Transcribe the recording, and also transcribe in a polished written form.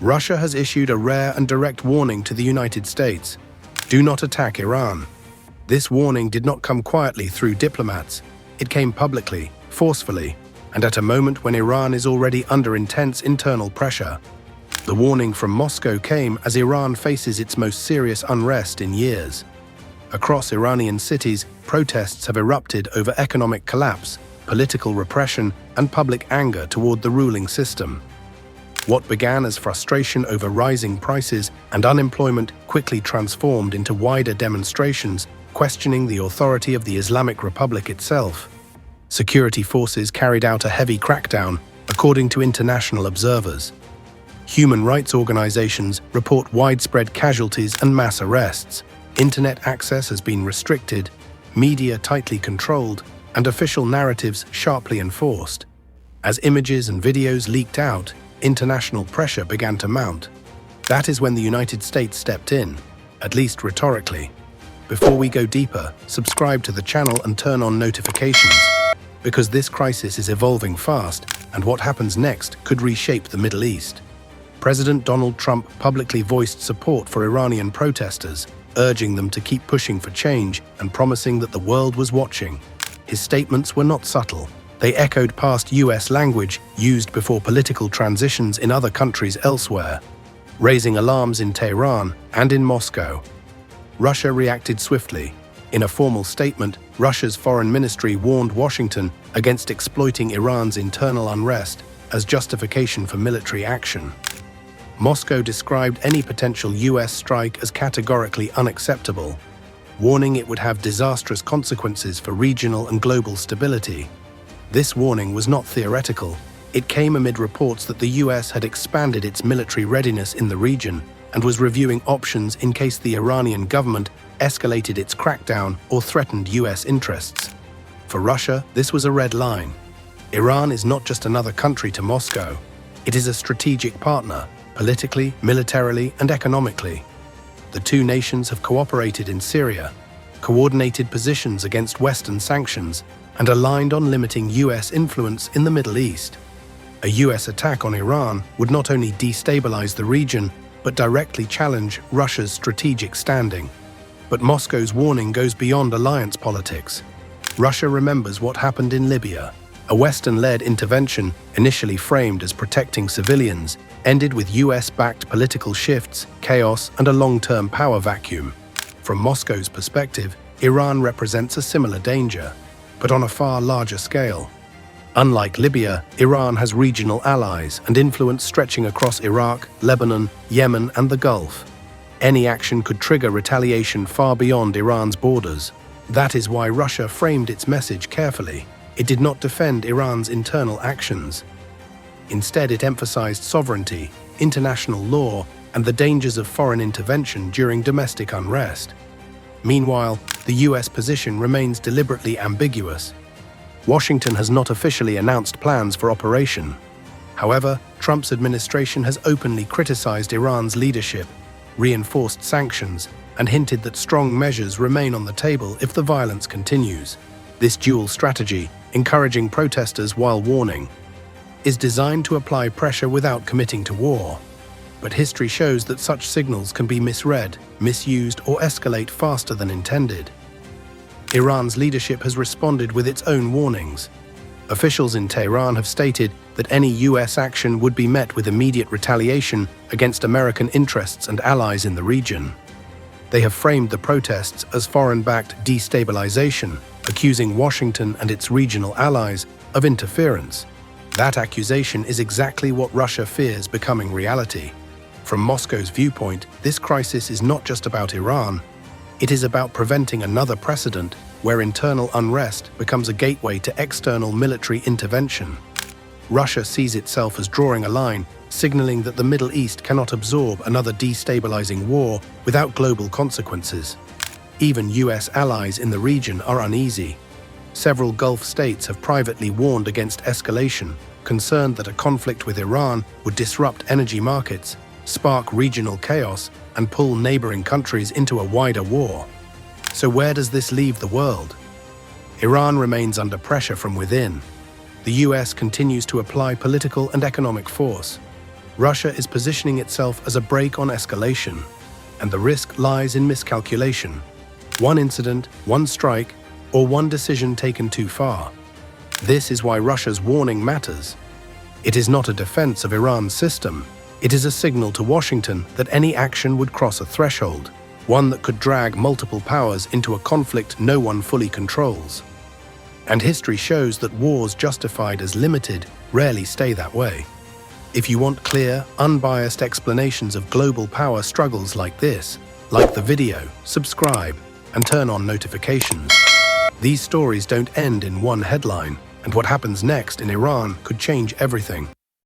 Russia has issued a rare and direct warning to the United States: do not attack Iran. This warning did not come quietly through diplomats. It came publicly, forcefully, and at a moment when Iran is already under intense internal pressure. The warning from Moscow came as Iran faces its most serious unrest in years. Across Iranian cities, protests have erupted over economic collapse, political repression, and public anger toward the ruling system. What began as frustration over rising prices and unemployment quickly transformed into wider demonstrations questioning the authority of the Islamic Republic itself. Security forces carried out a heavy crackdown, according to international observers. Human rights organizations report widespread casualties and mass arrests. Internet access has been restricted, media tightly controlled, and official narratives sharply enforced. As images and videos leaked out, international pressure began to mount. That is when the United States stepped in, at least rhetorically. Before we go deeper, subscribe to the channel and turn on notifications, because this crisis is evolving fast, and what happens next could reshape the Middle East. President Donald Trump publicly voiced support for Iranian protesters, urging them to keep pushing for change and promising that the world was watching. His statements were not subtle. They echoed past US language used before political transitions in other countries elsewhere, raising alarms in Tehran and in Moscow. Russia reacted swiftly. In a formal statement, Russia's foreign ministry warned Washington against exploiting Iran's internal unrest as justification for military action. Moscow described any potential US strike as categorically unacceptable, warning it would have disastrous consequences for regional and global stability. This warning was not theoretical. It came amid reports that the US had expanded its military readiness in the region and was reviewing options in case the Iranian government escalated its crackdown or threatened US interests. For Russia, this was a red line. Iran is not just another country to Moscow. It is a strategic partner, politically, militarily, and economically. The two nations have cooperated in Syria, coordinated positions against Western sanctions, and aligned on limiting US influence in the Middle East. A US attack on Iran would not only destabilize the region, but directly challenge Russia's strategic standing. But Moscow's warning goes beyond alliance politics. Russia remembers what happened in Libya. A Western-led intervention, initially framed as protecting civilians, ended with US-backed political shifts, chaos, and a long-term power vacuum. From Moscow's perspective, Iran represents a similar danger, but on a far larger scale. Unlike Libya, Iran has regional allies and influence stretching across Iraq, Lebanon, Yemen, and the Gulf. Any action could trigger retaliation far beyond Iran's borders. That is why Russia framed its message carefully. It did not defend Iran's internal actions. Instead, it emphasized sovereignty, international law, and the dangers of foreign intervention during domestic unrest. Meanwhile, the US position remains deliberately ambiguous. Washington has not officially announced plans for operation. However, Trump's administration has openly criticized Iran's leadership, reinforced sanctions, and hinted that strong measures remain on the table if the violence continues. This dual strategy, encouraging protesters while warning, is designed to apply pressure without committing to war. But history shows that such signals can be misread, misused, or escalate faster than intended. Iran's leadership has responded with its own warnings. Officials in Tehran have stated that any US action would be met with immediate retaliation against American interests and allies in the region. They have framed the protests as foreign-backed destabilization, accusing Washington and its regional allies of interference. That accusation is exactly what Russia fears becoming reality. From Moscow's viewpoint, this crisis is not just about Iran. It is about preventing another precedent where internal unrest becomes a gateway to external military intervention. Russia sees itself as drawing a line, signaling that the Middle East cannot absorb another destabilizing war without global consequences. Even US allies in the region are uneasy. Several Gulf states have privately warned against escalation, concerned that a conflict with Iran would disrupt energy markets, spark regional chaos, and pull neighboring countries into a wider war. So where does this leave the world? Iran remains under pressure from within. The US continues to apply political and economic force. Russia is positioning itself as a brake on escalation, and the risk lies in miscalculation. One incident, one strike, or one decision taken too far. This is why Russia's warning matters. It is not a defense of Iran's system. It is a signal to Washington that any action would cross a threshold, one that could drag multiple powers into a conflict no one fully controls. And history shows that wars justified as limited rarely stay that way. If you want clear, unbiased explanations of global power struggles like this, like the video, subscribe, and turn on notifications. These stories don't end in one headline, and what happens next in Iran could change everything.